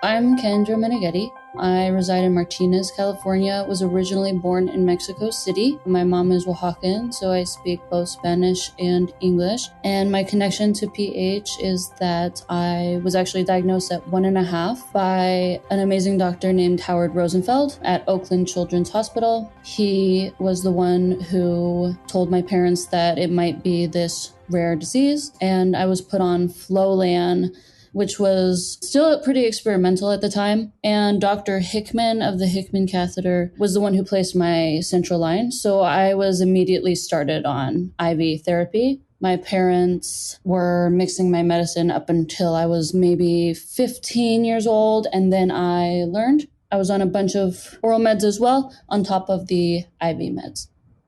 I'm Kendra Meneghetti. I reside in Martinez, California, was originally born in Mexico City. My mom is Oaxacan, so I speak both Spanish and English. And my connection to PH is that I was actually diagnosed at 1.5 by an amazing doctor named Howard Rosenfeld at Oakland Children's Hospital. He was the one who told my parents that it might be this rare disease, and I was put on Flolan, which was still pretty experimental at the time. And Dr. Hickman of the Hickman catheter was the one who placed my central line. So I was immediately started on IV therapy. My parents were mixing my medicine up until I was maybe 15 years old. And then I learned I was on a bunch of oral meds as well, on top of the IV meds.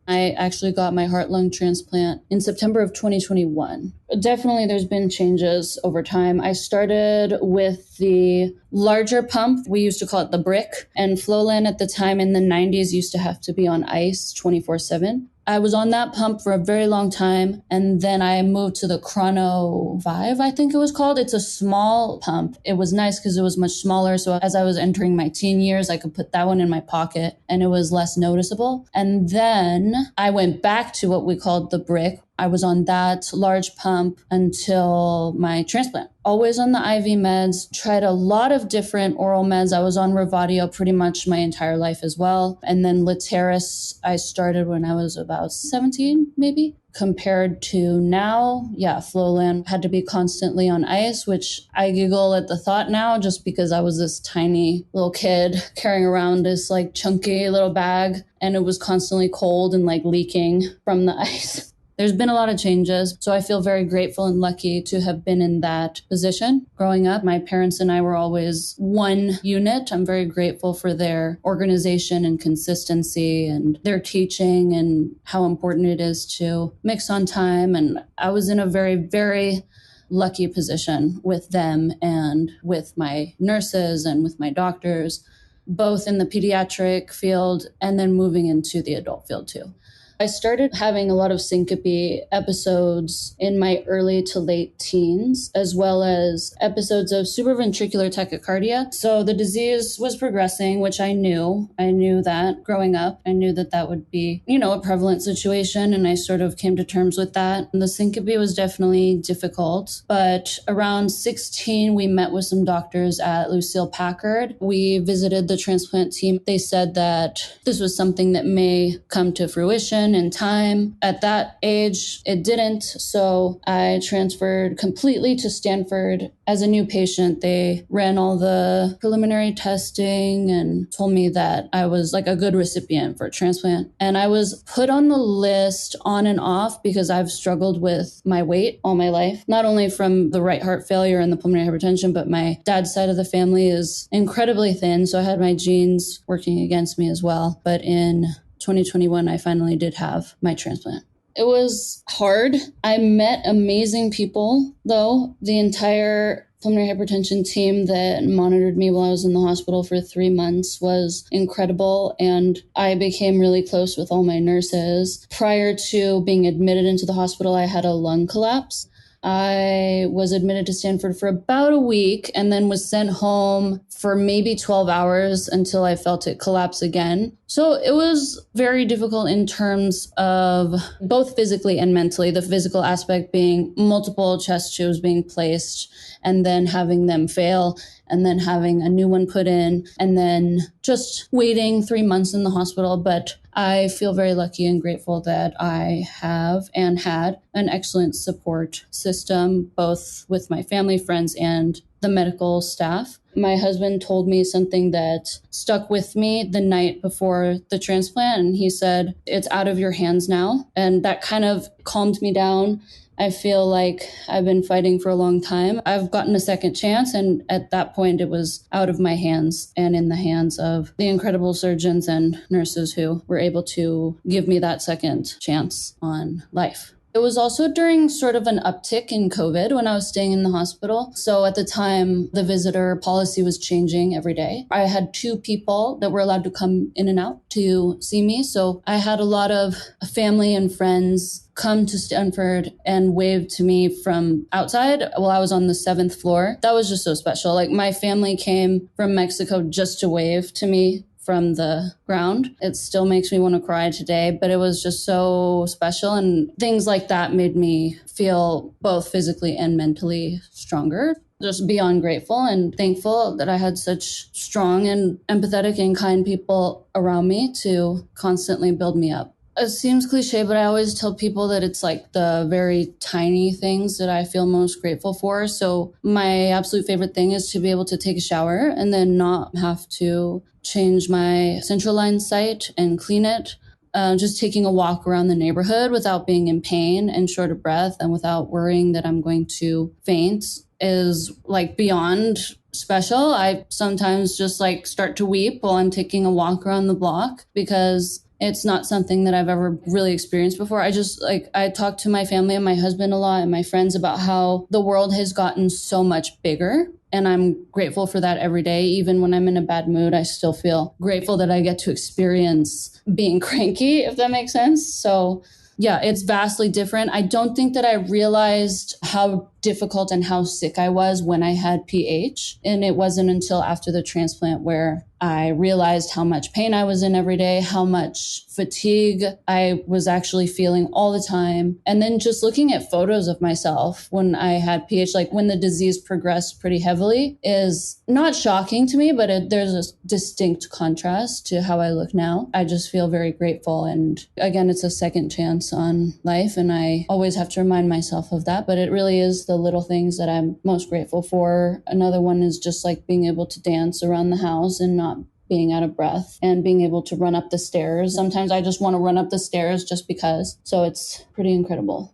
I actually got my heart-lung transplant in September of 2021. Definitely there's been changes over time. I started with the larger pump. We used to call it the brick. And Flolan at the time in the 90s used to have to be on ice 24/7. I was on that pump for a very long time. And then I moved to the Chrono 5, I think it was called. It's a small pump. It was nice because it was much smaller. So as I was entering my teen years, I could put that one in my pocket and it was less noticeable. And then I went back to what we called the brick. I was on that large pump until my transplant. Always on the IV meds, tried a lot of different oral meds. I was on Revatio pretty much my entire life as well. And then Letairis, I started when I was about 17, maybe. Compared to now, Flolan had to be constantly on ice, which I giggle at the thought now just because I was this tiny little kid carrying around this like chunky little bag and it was constantly cold and like leaking from the ice. There's been a lot of changes, so I feel very grateful and lucky to have been in that position. Growing up, my parents and I were always one unit. I'm very grateful for their organization and consistency and their teaching and how important it is to mix on time. And I was in a very, very lucky position with them and with my nurses and with my doctors, both in the pediatric field and then moving into the adult field too. I started having a lot of syncope episodes in my early to late teens, as well as episodes of supraventricular tachycardia. So the disease was progressing, which I knew. I knew that growing up. I knew that that would be, a prevalent situation, and I sort of came to terms with that. And the syncope was definitely difficult. But around 16, we met with some doctors at Lucille Packard. We visited the transplant team. They said that this was something that may come to fruition in time. At that age, it didn't. So I transferred completely to Stanford as a new patient. They ran all the preliminary testing and told me that I was like a good recipient for transplant. And I was put on the list on and off because I've struggled with my weight all my life, not only from the right heart failure and the pulmonary hypertension, but my dad's side of the family is incredibly thin. So I had my genes working against me as well. But in 2021, I finally did have my transplant. It was hard. I met amazing people, though. The entire pulmonary hypertension team that monitored me while I was in the hospital for 3 months was incredible, and I became really close with all my nurses. Prior to being admitted into the hospital, I had a lung collapse. I was admitted to Stanford for about a week and then was sent home for maybe 12 hours until I felt it collapse again. So it was very difficult in terms of both physically and mentally, the physical aspect being multiple chest tubes being placed and then having them fail and then having a new one put in and then just waiting 3 months in the hospital. But I feel very lucky and grateful that I have and had an excellent support system, both with my family, friends, and the medical staff. My husband told me something that stuck with me the night before the transplant, and he said, "It's out of your hands now." And that kind of calmed me down. I feel like I've been fighting for a long time. I've gotten a second chance, and at that point it was out of my hands and in the hands of the incredible surgeons and nurses who were able to give me that second chance on life. It was also during sort of an uptick in COVID when I was staying in the hospital. So at the time, the visitor policy was changing every day. I had 2 people that were allowed to come in and out to see me. So I had a lot of family and friends come to Stanford and wave to me from outside while I was on the 7th floor. That was just so special. Like, my family came from Mexico just to wave to me from the ground. It still makes me want to cry today, but it was just so special. And things like that made me feel both physically and mentally stronger. Just beyond grateful and thankful that I had such strong and empathetic and kind people around me to constantly build me up. It seems cliche, but I always tell people that it's like the very tiny things that I feel most grateful for. So my absolute favorite thing is to be able to take a shower and then not have to change my central line site and clean it. Just taking a walk around the neighborhood without being in pain and short of breath and without worrying that I'm going to faint is like beyond special. I sometimes just like start to weep while I'm taking a walk around the block because it's not something that I've ever really experienced before. I talk to my family and my husband a lot and my friends about how the world has gotten so much bigger. And I'm grateful for that every day. Even when I'm in a bad mood, I still feel grateful that I get to experience being cranky, if that makes sense. So yeah, it's vastly different. I don't think that I realized how difficult and how sick I was when I had PH. And it wasn't until after the transplant where I realized how much pain I was in every day, how much fatigue I was actually feeling all the time. And then just looking at photos of myself when I had PH, like when the disease progressed pretty heavily, is not shocking to me, but there's a distinct contrast to how I look now. I just feel very grateful. And again, it's a second chance on life. And I always have to remind myself of that. But it really is the little things that I'm most grateful for. Another one is just like being able to dance around the house and not being out of breath and being able to run up the stairs. Sometimes I just want to run up the stairs just because. So it's pretty incredible.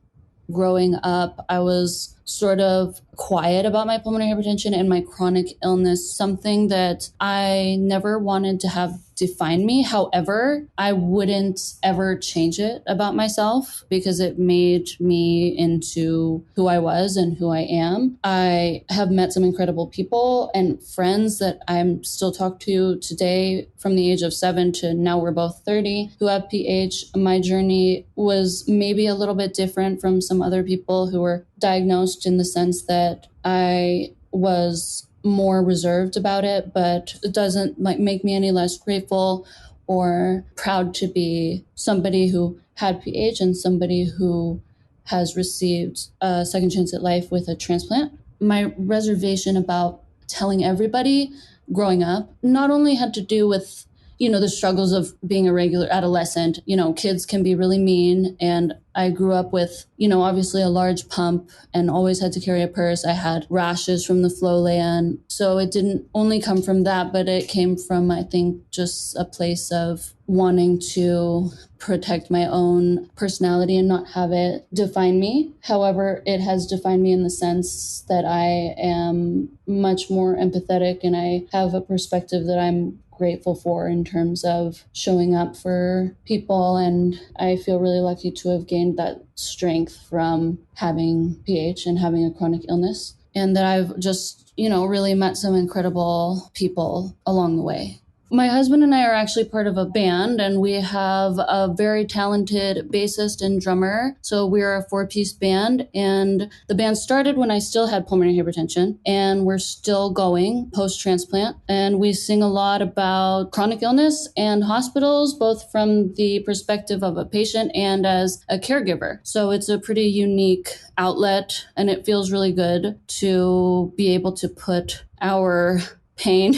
Growing up, I was sort of quiet about my pulmonary hypertension and my chronic illness, something that I never wanted to have define me. However, I wouldn't ever change it about myself because it made me into who I was and who I am. I have met some incredible people and friends that I'm still talk to today from the age of 7 to now we're both 30 who have PH. My journey was maybe a little bit different from some other people who were diagnosed in the sense that I was more reserved about it, but it doesn't like make me any less grateful or proud to be somebody who had PH and somebody who has received a second chance at life with a transplant. My reservation about telling everybody growing up not only had to do with the struggles of being a regular adolescent. Kids can be really mean. And I grew up with, obviously a large pump and always had to carry a purse. I had rashes from the Flolan. So it didn't only come from that, but it came from, I think, just a place of wanting to protect my own personality and not have it define me. However, it has defined me in the sense that I am much more empathetic and I have a perspective that I'm grateful for in terms of showing up for people. And I feel really lucky to have gained that strength from having PH and having a chronic illness. And that I've just, really met some incredible people along the way. My husband and I are actually part of a band, and we have a very talented bassist and drummer. So we're a 4-piece band, and the band started when I still had pulmonary hypertension, and we're still going post-transplant. And we sing a lot about chronic illness and hospitals, both from the perspective of a patient and as a caregiver. So it's a pretty unique outlet, and it feels really good to be able to put our pain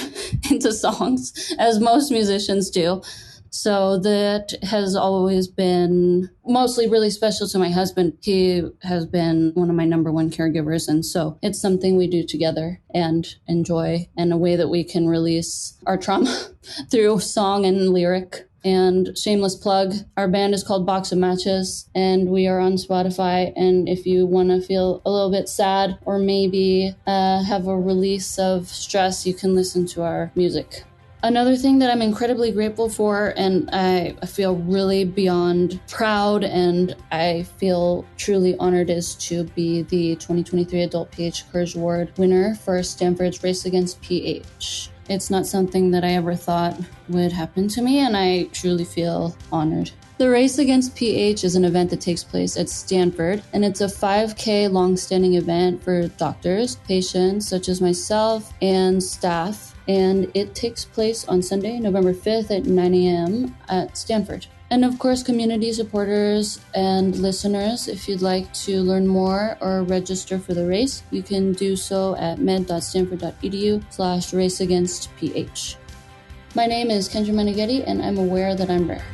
into songs, as most musicians do. So that has always been mostly really special to my husband. He has been one of my number one caregivers. And so it's something we do together and enjoy, and a way that we can release our trauma through song and lyric. And shameless plug, our band is called Box of Matches, and we are on Spotify. And if you want to feel a little bit sad or maybe have a release of stress, you can listen to our music. Another thing that I'm incredibly grateful for, and I feel really beyond proud and I feel truly honored, is to be the 2023 Adult PH Courage Award winner for Stanford's Race Against PH. It's not something that I ever thought would happen to me, and I truly feel honored. The Race Against PH is an event that takes place at Stanford, and it's a 5K long-standing event for doctors, patients such as myself, and staff. And it takes place on Sunday, November 5th at 9 a.m. at Stanford. And of course, community supporters and listeners, if you'd like to learn more or register for the race, you can do so at med.stanford.edu/raceagainstph. My name is Kendra Meneghetti, and I'm aware that I'm rare.